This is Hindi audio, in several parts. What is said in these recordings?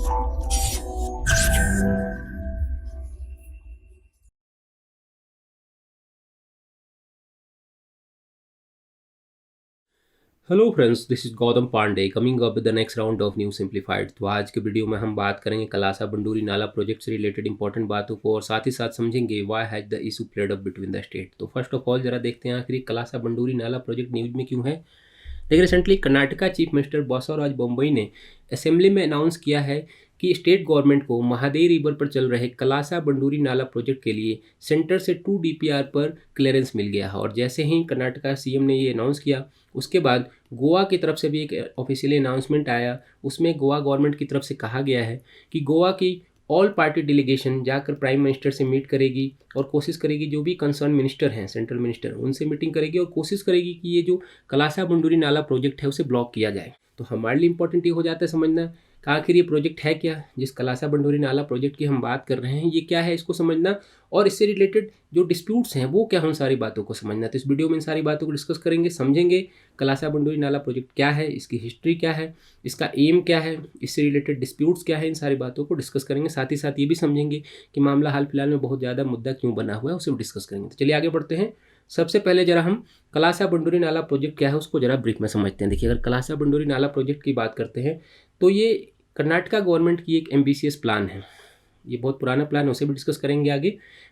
Hello friends, this is Gautam Pandey coming up with the next round of new simplified. तो आज के वीडियो में हम बात करेंगे कलासा बंडूरी नाला प्रोजेक्ट से रिलेटेड इंपॉर्टेंट बातों को और साथ ही साथ समझेंगे why has the issue played up between the state. तो फर्स्ट ऑफ ऑल जरा देखते हैं आखिर ये कलासा बंडूरी नाला प्रोजेक्ट न्यूज में क्यों है। देखिए, recently Karnataka chief minister Basavaraj Bommai ने असेंबली में अनाउंस किया है कि स्टेट गवर्नमेंट को महादेई रिवर पर चल रहे कलासा बंडूरी नाला प्रोजेक्ट के लिए सेंटर से 2 DPR पर क्लियरेंस मिल गया है। और जैसे ही कर्नाटका सीएम ने ये अनाउंस किया, उसके बाद गोवा की तरफ से भी एक ऑफिशियली अनाउंसमेंट आया। उसमें गोवा गवर्नमेंट की तरफ से कहा गया है कि गोवा की ऑल पार्टी डेलीगेशन जाकर प्राइम मिनिस्टर से मीट करेगी और कोशिश करेगी, जो भी कंसर्न मिनिस्टर हैं, सेंट्रल मिनिस्टर, उनसे मीटिंग करेगी और कोशिश करेगी कि ये जो कलासा बंडूरी नाला प्रोजेक्ट है उसे ब्लॉक किया जाए। तो हमारे लिए इंपॉर्टेंट ये हो जाता है समझना कि आखिर ये प्रोजेक्ट है क्या। जिस कलासा बंडूरी नाला प्रोजेक्ट की हम बात कर रहे हैं ये क्या है, इसको समझना, और इससे रिलेटेड जो डिस्प्यूट्स हैं वो क्या हैं, उन सारी बातों को समझना। तो इस वीडियो में इन सारी बातों को डिस्कस करेंगे, समझेंगे कलासा बंडूरी नाला प्रोजेक्ट क्या है, इसकी हिस्ट्री क्या है, इसका एम क्या है, इससे रिलेटेड डिस्प्यूट्स क्या है, इन सारी बातों को डिस्कस करेंगे। साथ ही साथ ये भी समझेंगे कि मामला हाल फिलहाल में बहुत ज़्यादा मुद्दा क्यों बना हुआ है, उसे भी डिस्कस करेंगे। तो चलिए आगे बढ़ते हैं। सबसे पहले जरा हम कलासा बंडूरी नाला प्रोजेक्ट क्या है उसको जरा ब्रीफ में समझते हैं। देखिए, अगर कलासा बंडूरी नाला प्रोजेक्ट की बात करते हैं तो ये कर्नाटका गवर्नमेंट की एक एम्बिशियस प्लान है। ये बहुत पुराना प्लान है, उसे भी डिस्कस करेंगे आगे।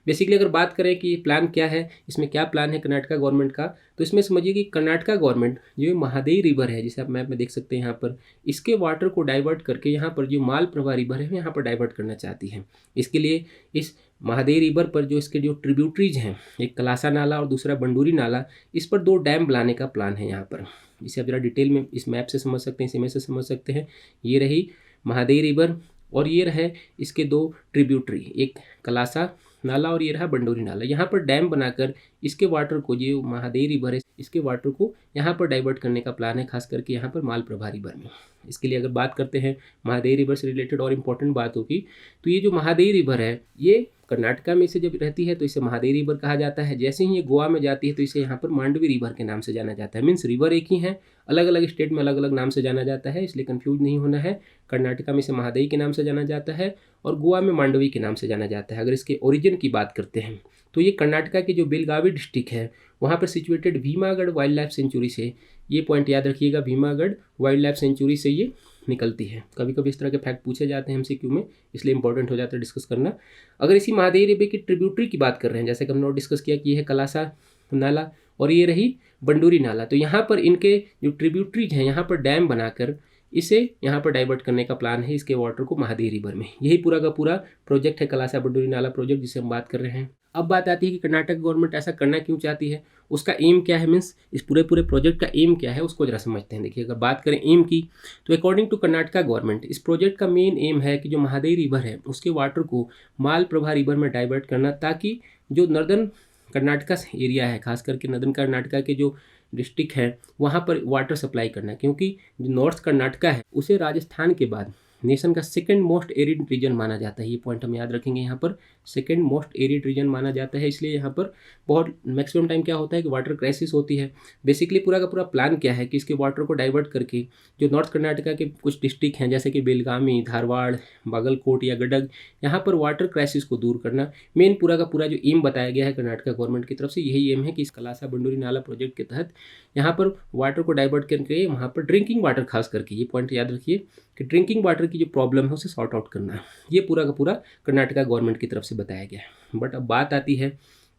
बेसिकली अगर बात करें कि ये प्लान क्या है, इसमें क्या प्लान है कर्नाटका गवर्नमेंट का, तो इसमें समझिए कि कर्नाटका गवर्नमेंट जो महादेई रिवर है, जिसे आप मैप में देख सकते हैं यहाँ पर, इसके वाटर को डाइवर्ट करके यहाँ पर जो मालप्रभा रिवर है यहाँ पर डाइवर्ट करना चाहती है। इसके लिए इस महादेई रिवर पर जो इसके जो ट्रिब्यूटरीज हैं, एक कलासा नाला और दूसरा बंडूरी नाला, इस पर 2 डैम बनाने का प्लान है यहाँ पर। इसे आप जरा डिटेल में इस मैप से समझ सकते हैं, इस इमेज से समझ सकते हैं। ये रही महादेई रिवर और ये रहे इसके 2 ट्रिब्यूटरी, एक कलासा नाला और ये रहा बंडूरी नाला। यहाँ पर डैम बनाकर इसके वाटर को, जो महादेई रिवर है, इसके वाटर को यहाँ पर डाइवर्ट करने का प्लान है, खास करके यहाँ पर मालप्रभा रिवर में। इसके लिए अगर बात करते हैं महादेई रिवर से रिलेटेड और इम्पोर्टेंट बातों की, तो ये जो महादेई रिवर है ये कर्नाटका में से जब रहती है तो इसे महादेई रिवर कहा जाता है। जैसे ही ये गोवा में जाती है तो इसे यहाँ पर मांडवी रिवर के नाम से जाना जाता है। मीन्स रिवर एक ही है, अलग अलग स्टेट में अलग अलग नाम से जाना जाता है, इसलिए कंफ्यूज नहीं होना है। कर्नाटका में इसे महादेई के नाम से जाना जाता है और गोवा में मांडवी के नाम से जाना जाता है। अगर इसके ओरिजिन की बात करते हैं तो ये कर्नाटका की जो बेलगावी डिस्ट्रिक्ट है वहाँ पर सिचुएटेड भीमागढ़ वाइल्ड लाइफ सेंचुरी से, ये पॉइंट याद रखिएगा, भीमागढ़ वाइल्ड लाइफ सेंचुरी से ये निकलती है। कभी कभी इस तरह के फैक्ट पूछे जाते हैं एमसीक्यू में, इसलिए इंपॉर्टेंट हो जाता है डिस्कस करना। अगर इसी महादेई रिवर की ट्रिब्यूटरी की बात कर रहे हैं, जैसे कि हमने डिस्कस किया कि ये है कलासा नाला और ये रही बंडूरी नाला, तो यहाँ पर इनके जो ट्रिब्यूटरीज हैं यहाँ पर डैम बनाकर इसे यहाँ पर डाइवर्ट करने का प्लान है, इसके वाटर को महादेई रिवर में। यही पूरा का पूरा प्रोजेक्ट है कलासा बंडूरी नाला प्रोजेक्ट जिसे हम बात कर रहे हैं। अब बात आती है कि कर्नाटक गवर्नमेंट ऐसा करना क्यों चाहती है, उसका एम क्या है, मीन्स इस पूरे प्रोजेक्ट का एम क्या है उसको जरा समझते हैं। देखिए, अगर बात करें एम की तो अकॉर्डिंग टू कर्नाटका गवर्नमेंट इस प्रोजेक्ट का मेन एम है कि जो महादेई रिवर है उसके वाटर को मालप्रभा रिवर में डाइवर्ट करना, ताकि जो नर्दर्न कर्नाटका एरिया है, खास करके नर्दर्न कर्नाटका के जो डिस्ट्रिक्ट है वहाँ पर वाटर सप्लाई करना, क्योंकि जो नॉर्थ कर्नाटका है उसे राजस्थान के बाद नेशन का सेकंड मोस्ट एरिड रीजन माना जाता है। ये पॉइंट हम याद रखेंगे, यहाँ पर सेकंड मोस्ट एरिड रीजन माना जाता है, इसलिए यहाँ पर बहुत मैक्सिमम टाइम क्या होता है कि वाटर क्राइसिस होती है। बेसिकली पूरा का पूरा प्लान क्या है कि इसके वाटर को डाइवर्ट करके जो नॉर्थ कर्नाटका के कुछ डिस्ट्रिक्ट हैं जैसे कि बेलगामी, धारवाड़, बागलकोट या गडग, यहाँ पर वाटर क्राइसिस को दूर करना मेन पूरा का पूरा जो एम बताया गया है कर्नाटका गवर्नमेंट की तरफ से, यही एम है कि इस कलासा बंडूरी नाला प्रोजेक्ट के तहत यहाँ पर वाटर को डाइवर्ट करके वहाँ पर ड्रिंकिंग वाटर, खास करके ये पॉइंट याद रखिए कि ड्रिंकिंग वाटर की जो प्रॉब्लम है उसे सॉर्ट आउट करना है। ये पूरा का पूरा कर्नाटका गवर्नमेंट की तरफ से बताया गया है। बट अब बात आती है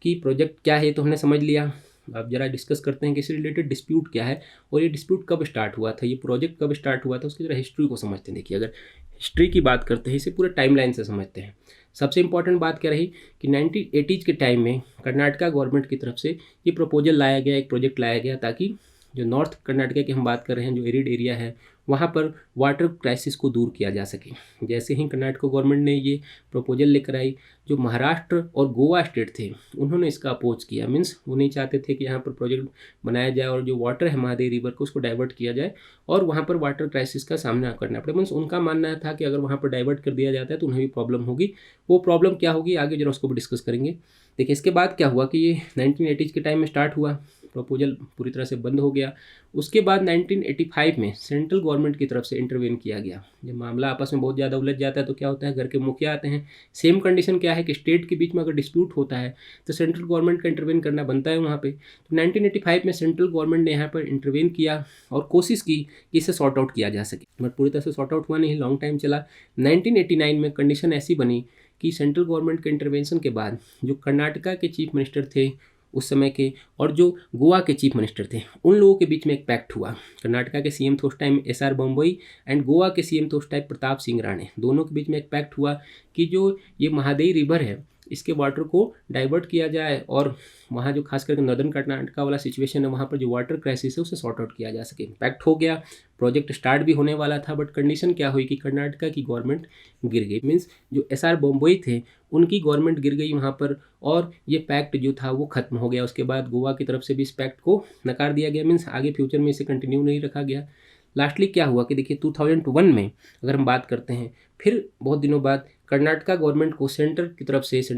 कि प्रोजेक्ट क्या है, तो हमने समझ लिया। अब जरा डिस्कस करते हैं कि इससे रिलेटेड डिस्प्यूट क्या है और ये डिस्प्यूट कब स्टार्ट हुआ था, ये प्रोजेक्ट कब स्टार्ट हुआ था, उसकी जरा हिस्ट्री को समझते हैं। देखिए, अगर हिस्ट्री की बात करते हैं इसे पूरे टाइमलाइन से समझते हैं। सबसे इंपॉर्टेंट बात क्या रही कि 1980s के टाइम में कर्नाटका गवर्नमेंट की तरफ से ये प्रपोजल लाया गया, एक प्रोजेक्ट लाया गया, ताकि जो नॉर्थ कर्नाटका की हम बात कर रहे हैं, जो एरिड एरिया है, वहाँ पर वाटर क्राइसिस को दूर किया जा सके। जैसे ही कर्नाटक गवर्नमेंट ने ये प्रपोजल लेकर आई, जो महाराष्ट्र और गोवा स्टेट थे उन्होंने इसका अपोज किया। मीन्स वो नहीं चाहते थे कि यहाँ पर प्रोजेक्ट बनाया जाए और जो वाटर है महादेई रिवर को उसको डाइवर्ट किया जाए और वहाँ पर वाटर क्राइसिस का सामना करना पड़े। मीन्स उनका मानना था कि अगर वहाँ पर डाइवर्ट कर दिया जाता है तो उन्हें भी प्रॉब्लम होगी। वो प्रॉब्लम क्या होगी आगे जरा उसको भी डिस्कस करेंगे। देखिए, इसके बाद क्या हुआ कि ये 1980s के टाइम में स्टार्ट हुआ प्रपोजल पूरी तरह से बंद हो गया। उसके बाद 1985 में सेंट्रल गवर्नमेंट की तरफ से इंटरवेन किया गया। जब मामला आपस में बहुत ज़्यादा उलझ जाता है तो क्या होता है, घर के मुखिया आते हैं। सेम कंडीशन क्या है कि स्टेट के बीच में अगर डिस्प्यूट होता है तो सेंट्रल गवर्नमेंट का इंटरवेन करना बनता है वहाँ पे। तो 1985 में सेंट्रल गवर्नमेंट ने यहाँ पर इंटरवेन किया और कोशिश की कि इसे सॉर्ट आउट किया जा सके, बट पूरी तरह से सॉर्ट आउट हुआ नहीं, लॉन्ग टाइम चला। 1989 में कंडीशन ऐसी बनी कि सेंट्रल गवर्नमेंट के इंटरवेंशन के बाद जो कर्नाटका के चीफ मिनिस्टर थे उस समय के और जो गोवा के चीफ मिनिस्टर थे उन लोगों के बीच में एक पैक्ट हुआ। कर्नाटका के सीएम थे उस time SR Bombay and Goa के सीएम थे उस टाइम प्रताप सिंह राणे। दोनों के बीच में एक पैक्ट हुआ कि जो ये महादेई रिवर है इसके वाटर को डाइवर्ट किया जाए और वहाँ जो खास करके नॉर्दर्न कर्नाटका वाला सिचुएशन है वहाँ पर जो वाटर क्राइसिस है उसे सॉर्ट आउट किया जा सके। पैक्ट हो गया, प्रोजेक्ट स्टार्ट भी होने वाला था, बट कंडीशन क्या हुई कि कर्नाटका की गवर्नमेंट गिर गई। मीन्स जो एसआर बम्बई थे उनकी गवर्नमेंट गिर गई वहाँ पर और ये पैक्ट जो था वो खत्म हो गया। उसके बाद गोवा की तरफ से भी इस पैक्ट को नकार दिया गया, मीन्स आगे फ्यूचर में इसे कंटिन्यू नहीं रखा गया। लास्टली क्या हुआ कि देखिए 2001 में अगर हम बात करते हैं, फिर बहुत दिनों बाद कर्नाटका गवर्नमेंट को सेंट्रल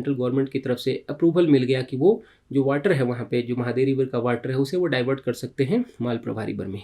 गवर्नमेंट की तरफ से अप्रूवल मिल गया कि वो जो वाटर है वहाँ पे जो महादेवी रिवर का वाटर है उसे वो डाइवर्ट कर सकते हैं मालप्रभा रिवर में।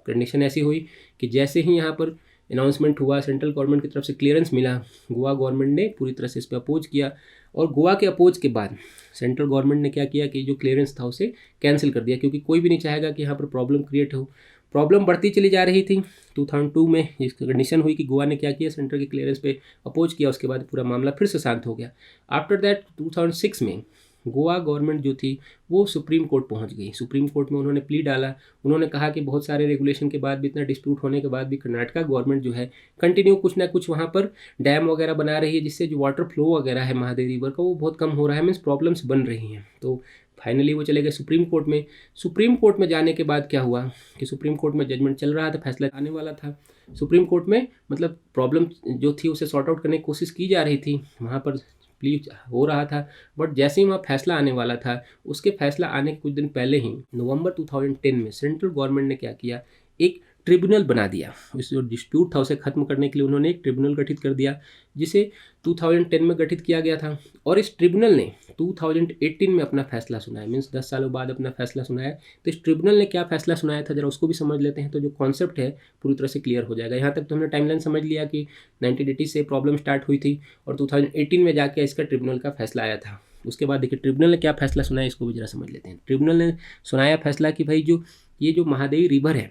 कंडीशन ऐसी हुई कि जैसे ही यहाँ पर अनाउंसमेंट हुआ, सेंट्रल गवर्नमेंट की तरफ से क्लियरेंस मिला, गोवा गवर्नमेंट ने पूरी तरह से इस पर अपोज किया और गोवा के अपोज के बाद सेंट्रल गवर्नमेंट ने क्या किया कि जो क्लियरेंस था उसे कैंसिल कर दिया, क्योंकि कोई भी नहीं चाहेगा कि यहाँ पर प्रॉब्लम क्रिएट हो। प्रॉब्लम बढ़ती चली जा रही थी। 2002 में इसकी कंडीशन हुई कि गोवा ने क्या किया, सेंटर के क्लियरेंस पे अपोज किया, उसके बाद पूरा मामला फिर से शांत हो गया। आफ्टर दैट 2006 में गोवा गवर्नमेंट जो थी वो सुप्रीम कोर्ट पहुंच गई। सुप्रीम कोर्ट में उन्होंने प्ली डाला, उन्होंने कहा कि बहुत सारे रेगुलेशन के बाद भी, इतना डिस्प्यूट होने के बाद भी कर्नाटका गवर्नमेंट जो है कंटिन्यू कुछ ना कुछ वहाँ पर डैम वगैरह बना रही है, जिससे जो वाटर फ्लो वगैरह है महादेवी रिवर का वो बहुत कम हो रहा है, मीन्स प्रॉब्लम्स बन रही हैं। तो फाइनली वो चले गए सुप्रीम कोर्ट में। सुप्रीम कोर्ट में जाने के बाद क्या हुआ कि सुप्रीम कोर्ट में जजमेंट चल रहा था, फैसला आने वाला था। सुप्रीम कोर्ट में मतलब प्रॉब्लम जो थी उसे सॉर्ट आउट करने की कोशिश की जा रही थी, वहाँ पर प्लीज हो रहा था, बट जैसे ही वहाँ फैसला आने वाला था उसके फैसला आने के कुछ दिन पहले ही नवंबर 2010 में सेंट्रल गवर्नमेंट ने क्या किया, एक ट्रिब्यूनल बना दिया। इस जो डिस्प्यूट था उसे खत्म करने के लिए उन्होंने एक ट्रिब्यूनल गठित कर दिया, जिसे 2010 में गठित किया गया था। और इस ट्रिब्यूनल ने 2018 में अपना फैसला सुनाया, मीन्स 10 सालों बाद अपना फैसला सुनाया। तो इस ट्रिब्यूनल ने क्या फैसला सुनाया था जरा उसको भी समझ लेते हैं, तो जो कॉन्सेप्ट है पूरी तरह से क्लियर हो जाएगा। यहाँ तक तो हमने टाइमलाइन समझ लिया कि 1980 से प्रॉब्लम स्टार्ट हुई थी और 2018 में जाके इसका ट्रिब्यूनल का फैसला आया था। उसके बाद देखिए ट्रिब्यूनल ने क्या फैसला सुनाया, इसको भी जरा समझ लेते हैं। ट्रिब्यूनल ने सुनाया फैसला कि भाई ये जो महादेवी रिवर है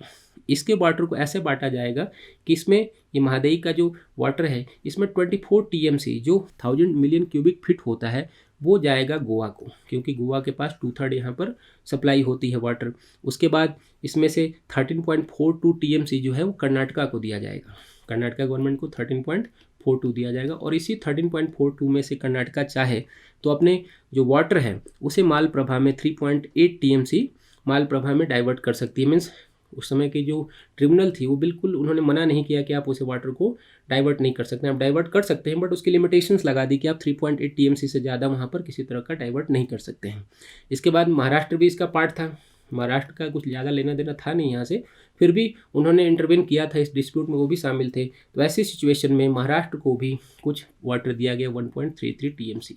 इसके वाटर को ऐसे बांटा जाएगा कि इसमें ये महादेवी का जो वाटर है इसमें 24 TMC जो 1000 मिलियन क्यूबिक फीट होता है वो जाएगा गोवा को, क्योंकि गोवा के पास 2/3 यहाँ पर सप्लाई होती है वाटर। उसके बाद इसमें से 13.42 TMC जो है वो कर्नाटका को दिया जाएगा, कर्नाटका गवर्नमेंट को 13.42 दिया जाएगा। और इसी 13.42 में से कर्नाटका चाहे तो अपने जो वाटर है उसे मालप्रभा में 3.8 TMC मालप्रभा में डाइवर्ट कर सकती है। मीन्स उस समय की जो ट्रिब्यूनल थी वो बिल्कुल उन्होंने मना नहीं किया कि आप उसे वाटर को डाइवर्ट नहीं कर सकते, आप डाइवर्ट कर सकते हैं, बट उसकी लिमिटेशंस लगा दी कि आप 3.8 TMC से ज़्यादा वहाँ पर किसी तरह का डाइवर्ट नहीं कर सकते हैं। इसके बाद महाराष्ट्र भी इसका पार्ट था, महाराष्ट्र का कुछ ज़्यादा लेना देना था नहीं यहाँ से, फिर भी उन्होंने इंटरवेन किया था इस डिस्प्यूट में, वो भी शामिल थे। तो ऐसी सिचुएशन में महाराष्ट्र को भी कुछ वाटर दिया गया 1.33 TMC।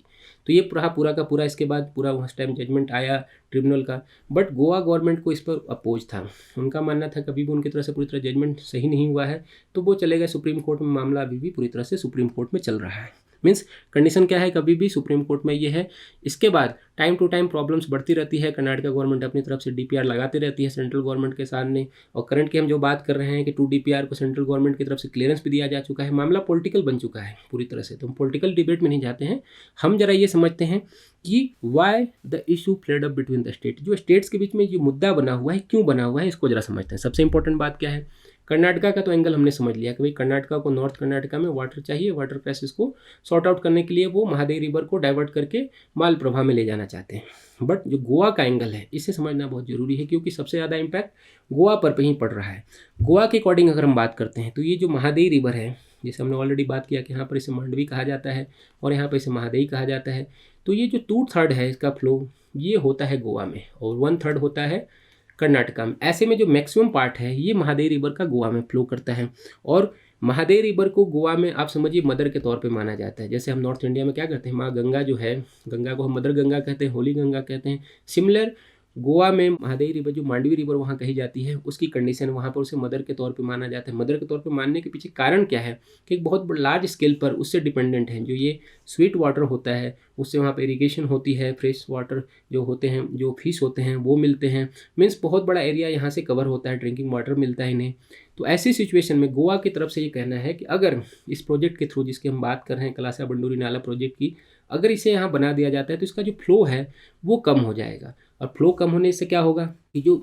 तो ये पूरा का पूरा इसके बाद पूरा उस टाइम जजमेंट आया ट्रिब्यूनल का, बट गोवा गवर्नमेंट को इस पर अपोज था। उनका मानना था कभी भी उनकी तरह से पूरी तरह जजमेंट सही नहीं हुआ है, तो वो चले गए सुप्रीम कोर्ट में। मामला अभी भी पूरी तरह से सुप्रीम कोर्ट में चल रहा है। मीन्स कंडीशन क्या है, कभी भी सुप्रीम कोर्ट में ये है। इसके बाद टाइम टू टाइम प्रॉब्लम्स बढ़ती रहती है, कर्नाटका गवर्नमेंट अपनी तरफ से DPR लगाती रहती है सेंट्रल गवर्नमेंट के सामने। और करंट की हम जो बात कर रहे हैं कि 2 DPR को सेंट्रल गवर्नमेंट की तरफ से क्लियरेंस भी दिया जा चुका है। मामला पॉलिटिकल बन चुका है पूरी तरह से, तो हम पॉलिटिकल डिबेट में नहीं जाते हैं। हम जरा ये समझते हैं कि why the issue played up between the state, जो स्टेट्स के बीच में जो मुद्दा बना हुआ है क्यों बना हुआ है, इसको जरा समझते हैं। सबसे इंपॉर्टेंट बात क्या है, कर्नाटका का तो एंगल हमने समझ लिया कि भाई कर्नाटका को नॉर्थ कर्नाटका में वाटर चाहिए, वाटर क्राइसिस को सॉर्ट आउट करने के लिए वो महादेवी रिवर को डाइवर्ट करके मालप्रभा में ले जाना चाहते हैं। बट जो गोवा का एंगल है इसे समझना बहुत जरूरी है, क्योंकि सबसे ज़्यादा इम्पैक्ट गोवा पर ही पड़ रहा है। गोवा के अकॉर्डिंग अगर हम बात करते हैं तो ये जो महादेवी रिवर है, जैसे हमने ऑलरेडी बात किया कि यहाँ पर इसे मांडवी कहा जाता है और यहाँ पर इसे महादेवी कहा जाता है, तो ये जो 2/3 है इसका फ्लो ये होता है गोवा में और 1/3 होता है कर्नाटका में। ऐसे में जो मैक्सिमम पार्ट है ये महादेवी रिवर का गोवा में फ्लो करता है। और महादेवी रिवर को गोवा में आप समझिए मदर के तौर पे माना जाता है। जैसे हम नॉर्थ इंडिया में क्या करते हैं, माँ गंगा जो है, गंगा को हम मदर गंगा कहते हैं, होली गंगा कहते हैं। सिमिलर गोवा में महादेवी रिवर, जो मांडवी रिवर वहाँ कही जाती है, उसकी कंडीशन वहाँ पर उसे मदर के तौर पे माना जाता है। मदर के तौर पे मानने के पीछे कारण क्या है कि एक बहुत लार्ज स्केल पर उससे डिपेंडेंट है। जो ये स्वीट वाटर होता है उससे वहाँ पर इरीगेशन होती है, फ्रेश वाटर जो होते हैं, जो फिश होते हैं वो मिलते हैं, मीन्स बहुत बड़ा एरिया यहाँ से कवर होता है, ड्रिंकिंग वाटर मिलता है इन्हें। तो ऐसी सिचुएशन में गोवा की तरफ से ये कहना है कि अगर इस प्रोजेक्ट के थ्रू, जिसकी हम बात कर रहे हैं कलासा बंडूरी नाला प्रोजेक्ट की, अगर इसे यहाँ बना दिया जाता है तो इसका जो फ्लो है वो कम हो जाएगा। और फ्लो कम होने से क्या होगा कि जो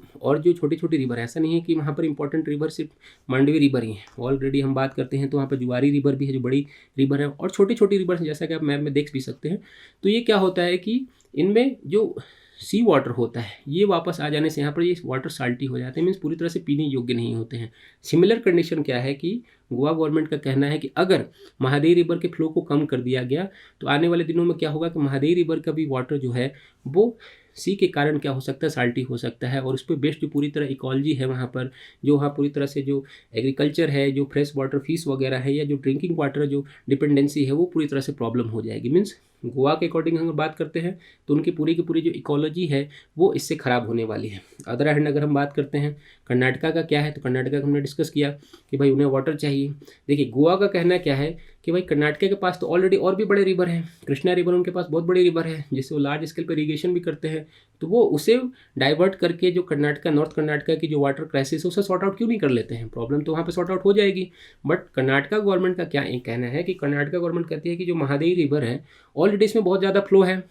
छोटी छोटी रिवर है, ऐसा नहीं है कि वहाँ पर इंपॉर्टेंट रिवर सिर्फ मांडवी रिवर ही है, ऑलरेडी हम बात करते हैं तो वहाँ पर जुआरी रिवर भी है जो बड़ी रिवर है, और छोटी छोटी रिवर है जैसा कि आप मैप में देख भी सकते हैं। तो ये क्या होता है कि इनमें जो सी वाटर होता है ये वापस आ जाने से यहाँ पर ये वाटर साल्टी हो जाते हैं, मीन्स पूरी तरह से पीने योग्य नहीं होते हैं। सिमिलर कंडीशन क्या है कि गोवा गवर्नमेंट का कहना है कि अगर महादेवी रिवर के फ्लो को कम कर दिया गया तो आने वाले दिनों में क्या होगा कि महादेवी रिवर का भी वाटर जो है वो सी के कारण क्या हो सकता है, साल्टी हो सकता है। और उस पर बेस्ड जो पूरी तरह इकोलॉजी है वहाँ पर, जो वहाँ पूरी तरह से जो एग्रीकल्चर है, जो फ्रेश वाटर फिश वगैरह है, या जो ड्रिंकिंग वाटर जो डिपेंडेंसी है वो पूरी तरह से प्रॉब्लम हो जाएगी। मीन्स गोवा के अकॉर्डिंग हम बात करते हैं तो उनकी पूरी की पूरी जो इकोलॉजी है वो इससे ख़राब होने वाली है। अदर हैंड अगर हम बात करते हैं कर्नाटका का क्या है, तो कर्नाटका का हमने डिस्कस किया कि भाई उन्हें वाटर चाहिए। देखिए गोवा का कहना क्या है कि भाई कर्नाटका के पास तो ऑलरेडी और भी बड़े रिवर हैं, कृष्णा रिवर उनके पास बहुत बड़ी रिवर है जिससे वो लार्ज स्केल पर इरीगेशन भी करते हैं, तो वो उसे डाइवर्ट करके जो कर्नाटका, नॉर्थ कर्नाटका की जो वाटर क्राइसिस है उसे सॉर्ट आउट क्यों नहीं कर लेते हैं, प्रॉब्लम तो वहाँ पे सॉर्ट आउट हो जाएगी। बट कर्नाटका गवर्नमेंट का क्या एक कहना है कि कर्नाटका गवर्नमेंट कहती है कि जो महादेवी रिवर है ऑलरेडी इसमें बहुत ज़्यादा फ्लो है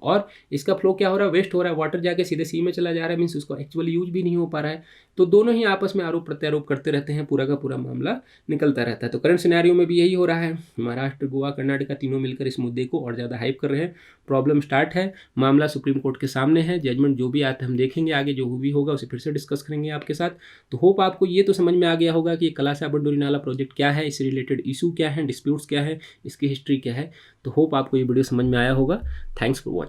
और इसका फ्लो क्या हो रहा है, वेस्ट हो रहा है, वाटर जाके सीधे सी में चला जा रहा है, मीन्स उसको एक्चुअली यूज भी नहीं हो पा रहा है। तो दोनों ही आपस में आरोप प्रत्यारोप करते रहते हैं, पूरा का पूरा मामला निकलता रहता है। तो करंट सिनेरियो में भी यही हो रहा है, महाराष्ट्र, गोवा, कर्नाटका तीनों मिलकर इस मुद्दे को और ज़्यादा हाइप कर रहे हैं। प्रॉब्लम स्टार्ट है, मामला सुप्रीम कोर्ट के सामने है, जजमेंट जो भी आता है हम देखेंगे, आगे जो भी होगा उसे फिर से डिस्कस करेंगे आपके साथ। तो होप आपको ये तो समझ में आ गया होगा कि कलासा बंडूरी नाला प्रोजेक्ट क्या है, इससे रिलेटेड इशू क्या है, डिस्प्यूट्स क्या है, इसकी हिस्ट्री क्या है। तो होप आपको ये वीडियो समझ में आया होगा। Thanks for watching.